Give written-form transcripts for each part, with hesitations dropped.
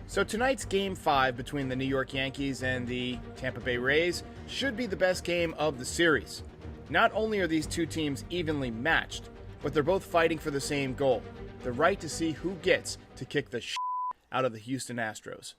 So tonight's Game 5 between the New York Yankees and the Tampa Bay Rays should be the best game of the series. Not only are these two teams evenly matched, but they're both fighting for the same goal, the right to see who gets to kick the out of the Houston Astros.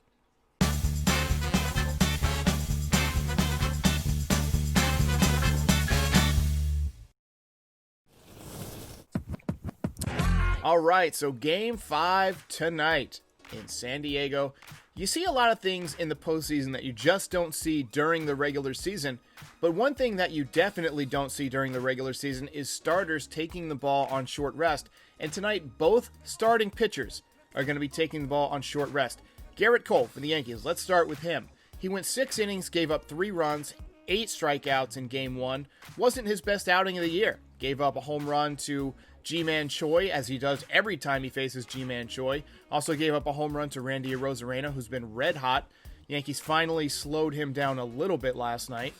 All right, so Game 5 tonight in San Diego. You see a lot of things in the postseason that you just don't see during the regular season, but one thing that you definitely don't see during the regular season is starters taking the ball on short rest, and tonight both starting pitchers are going to be taking the ball on short rest. Gerrit Cole for the Yankees, let's start with him. He went 6 innings, gave up 3 runs, 8 strikeouts in Game 1. Wasn't his best outing of the year. Gave up a home run to G-Man Choi, as he does every time he faces G-Man Choi. Also gave up a home run to Randy Arozarena, who's been red hot. Yankees finally slowed him down a little bit last night,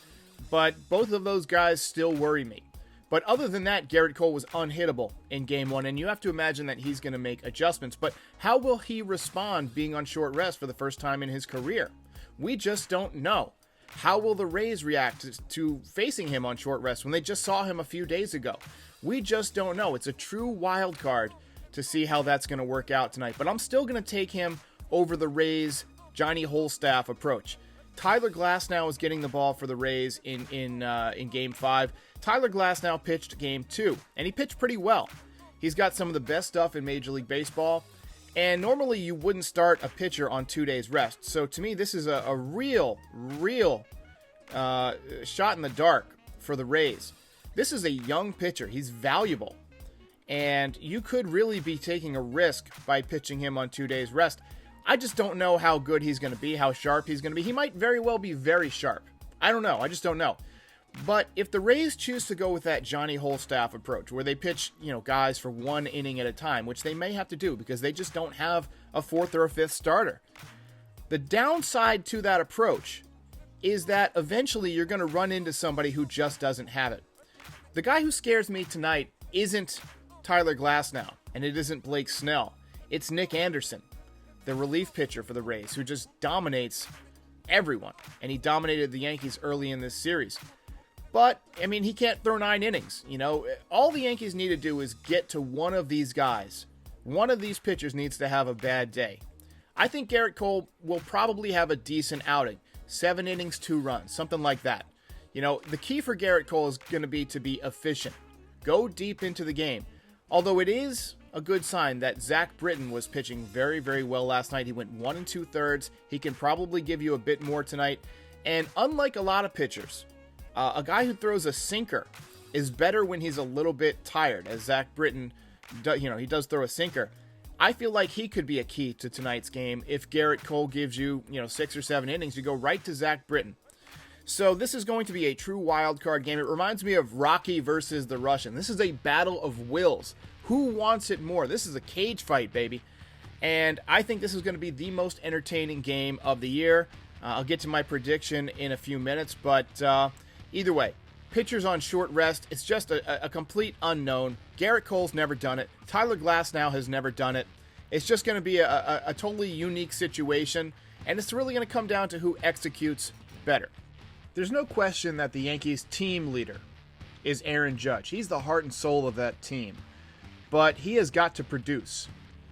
but both of those guys still worry me. But other than that, Gerrit Cole was unhittable in Game 1, and you have to imagine that he's going to make adjustments. But how will he respond being on short rest for the first time in his career? We just don't know. How will the Rays react to facing him on short rest when they just saw him a few days ago? We just don't know. It's a true wild card to see how that's going to work out tonight. But I'm still going to take him over the Rays' Johnny Holstaff approach. Tyler Glasnow is getting the ball for the Rays in Game 5. Tyler Glasnow pitched Game 2, and he pitched pretty well. He's got some of the best stuff in Major League Baseball, and normally you wouldn't start a pitcher on 2 days rest. So to me, this is a real shot in the dark for the Rays. This is a young pitcher. He's valuable. And you could really be taking a risk by pitching him on 2 days rest. I just don't know how good he's going to be, how sharp he's going to be. He might very well be very sharp. I don't know. I just don't know. But if the Rays choose to go with that Johnny Holstaff approach, where they pitch, guys for 1 inning at a time, which they may have to do because they just don't have a 4th or a 5th starter. The downside to that approach is that eventually you're going to run into somebody who just doesn't have it. The guy who scares me tonight isn't Tyler Glasnow, and it isn't Blake Snell. It's Nick Anderson, the relief pitcher for the Rays, who just dominates everyone, and he dominated the Yankees early in this series. But, he can't throw 9 innings. All the Yankees need to do is get to one of these guys. One of these pitchers needs to have a bad day. I think Gerrit Cole will probably have a decent outing. 7 innings, 2 runs, something like that. The key for Gerrit Cole is going to be efficient. Go deep into the game. Although it is a good sign that Zach Britton was pitching very, very well last night. He went 1 2/3. He can probably give you a bit more tonight. And unlike a lot of pitchers, a guy who throws a sinker is better when he's a little bit tired, as Zach Britton, he does throw a sinker. I feel like he could be a key to tonight's game. If Gerrit Cole gives you, 6 or 7 innings, you go right to Zach Britton. So this is going to be a true wild card game. It reminds me of Rocky versus the Russian. This is a battle of wills. Who wants it more? This is a cage fight, baby. And I think this is going to be the most entertaining game of the year. I'll get to my prediction in a few minutes, but either way, pitchers on short rest, it's just a complete unknown. Gerrit Cole's never done it. Tyler Glasnow has never done it. It's just going to be a totally unique situation, and it's really going to come down to who executes better. There's no question that the Yankees' team leader is Aaron Judge. He's the heart and soul of that team. But he has got to produce.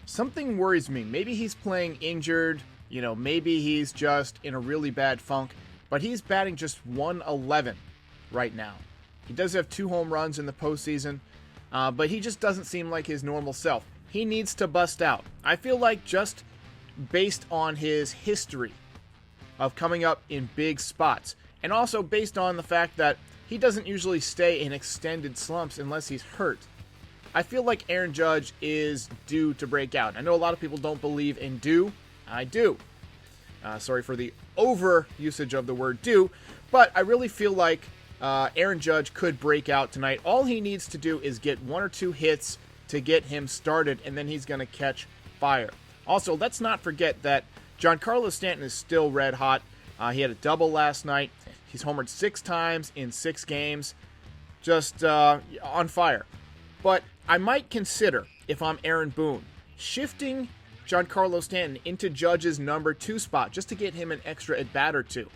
Something worries me. Maybe he's playing injured. Maybe he's just in a really bad funk. But he's batting just .111 right now. He does have 2 home runs in the postseason. But he just doesn't seem like his normal self. He needs to bust out. I feel like just based on his history of coming up in big spots, and also based on the fact that he doesn't usually stay in extended slumps unless he's hurt, I feel like Aaron Judge is due to break out. I know a lot of people don't believe in due. I do. Sorry for the over usage of the word due, but I really feel like Aaron Judge could break out tonight. All he needs to do is get 1 or 2 hits to get him started, and then he's going to catch fire. Also, let's not forget that Giancarlo Stanton is still red hot. He had a double last night. He's homered 6 times in 6 games. Just on fire. But I might consider, if I'm Aaron Boone, shifting Giancarlo Stanton into Judge's number 2 spot just to get him an extra at-bat or two.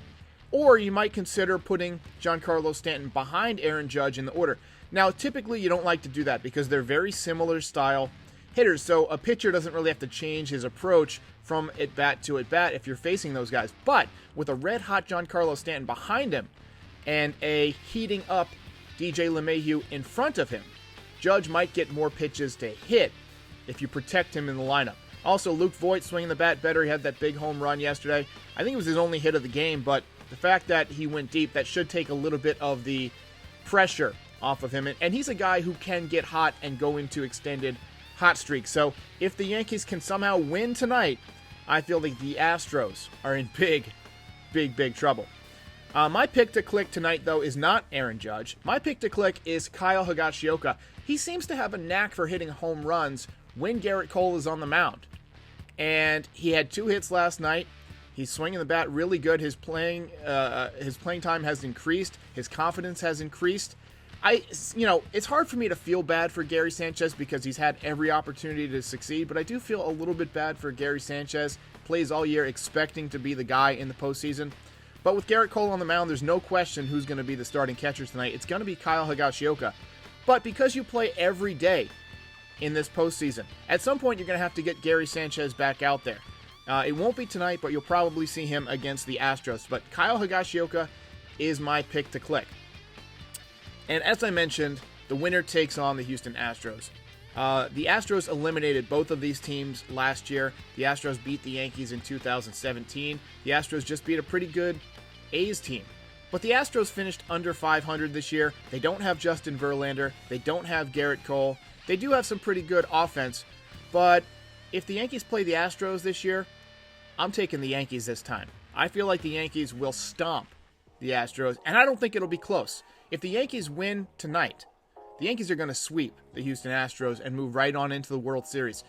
Or you might consider putting Giancarlo Stanton behind Aaron Judge in the order. Now, typically you don't like to do that because they're very similar style hitters, so a pitcher doesn't really have to change his approach from at-bat to at-bat if you're facing those guys. But with a red-hot Giancarlo Stanton behind him and a heating-up DJ LeMahieu in front of him, Judge might get more pitches to hit if you protect him in the lineup. Also, Luke Voit swinging the bat better. He had that big home run yesterday. I think it was his only hit of the game, but the fact that he went deep, that should take a little bit of the pressure off of him. And he's a guy who can get hot and go into extended hot streaks. So if the Yankees can somehow win tonight, I feel like the Astros are in big trouble. My pick to click tonight, though, is not Aaron Judge. My pick to click is Kyle Higashioka. He seems to have a knack for hitting home runs when Gerrit Cole is on the mound. And he had 2 hits last night. He's swinging the bat really good. His playing time has increased. His confidence has increased. It's hard for me to feel bad for Gary Sanchez because he's had every opportunity to succeed, but I do feel a little bit bad for Gary Sanchez. Plays all year expecting to be the guy in the postseason. But with Garrett Cole on the mound, there's no question who's going to be the starting catcher tonight. It's going to be Kyle Higashioka. But because you play every day in this postseason, at some point you're going to have to get Gary Sanchez back out there. It won't be tonight, but you'll probably see him against the Astros. But Kyle Higashioka is my pick to click. And as I mentioned, the winner takes on the Houston Astros. The Astros eliminated both of these teams last year. The Astros beat the Yankees in 2017. The Astros just beat a pretty good A's team. But the Astros finished under 500 this year. They don't have Justin Verlander. They don't have Gerrit Cole. They do have some pretty good offense. But if the Yankees play the Astros this year, I'm taking the Yankees this time. I feel like the Yankees will stomp the Astros, and I don't think it'll be close. If the Yankees win tonight, the Yankees are going to sweep the Houston Astros and move right on into the World Series.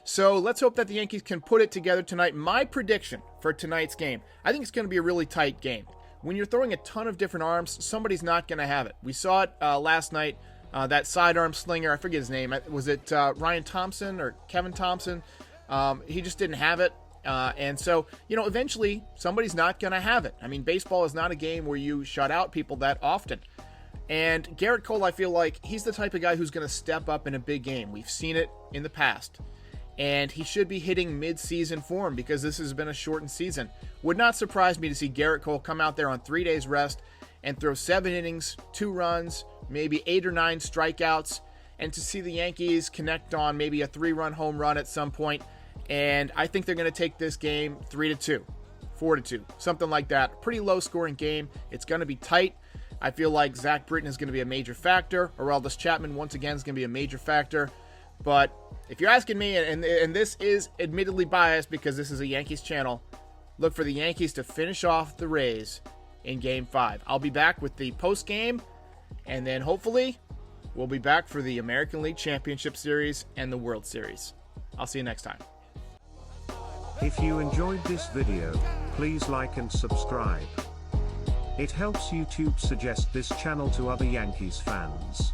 So let's hope that the Yankees can put it together tonight. My prediction for tonight's game, I think it's going to be a really tight game. When you're throwing a ton of different arms, somebody's not going to have it. We saw it last night, that sidearm slinger, I forget his name. Was it Ryan Thompson or Kevin Thompson? He just didn't have it. And so, eventually somebody's not going to have it. I mean, baseball is not a game where you shut out people that often. And Garrett Cole, I feel like he's the type of guy who's going to step up in a big game. We've seen it in the past. And he should be hitting mid-season form because this has been a shortened season. Would not surprise me to see Garrett Cole come out there on 3 days rest and throw 7 innings, 2 runs, maybe 8 or 9 strikeouts, and to see the Yankees connect on maybe a 3-run home run at some point. And I think they're going to take this game 3-2, 4-2, something like that. Pretty low-scoring game. It's going to be tight. I feel like Zach Britton is going to be a major factor. Aroldis Chapman, once again, is going to be a major factor. But if you're asking me, and this is admittedly biased because this is a Yankees channel, look for the Yankees to finish off the Rays in Game 5. I'll be back with the post-game, and then hopefully we'll be back for the American League Championship Series and the World Series. I'll see you next time. If you enjoyed this video, please like and subscribe. It helps YouTube suggest this channel to other Yankees fans.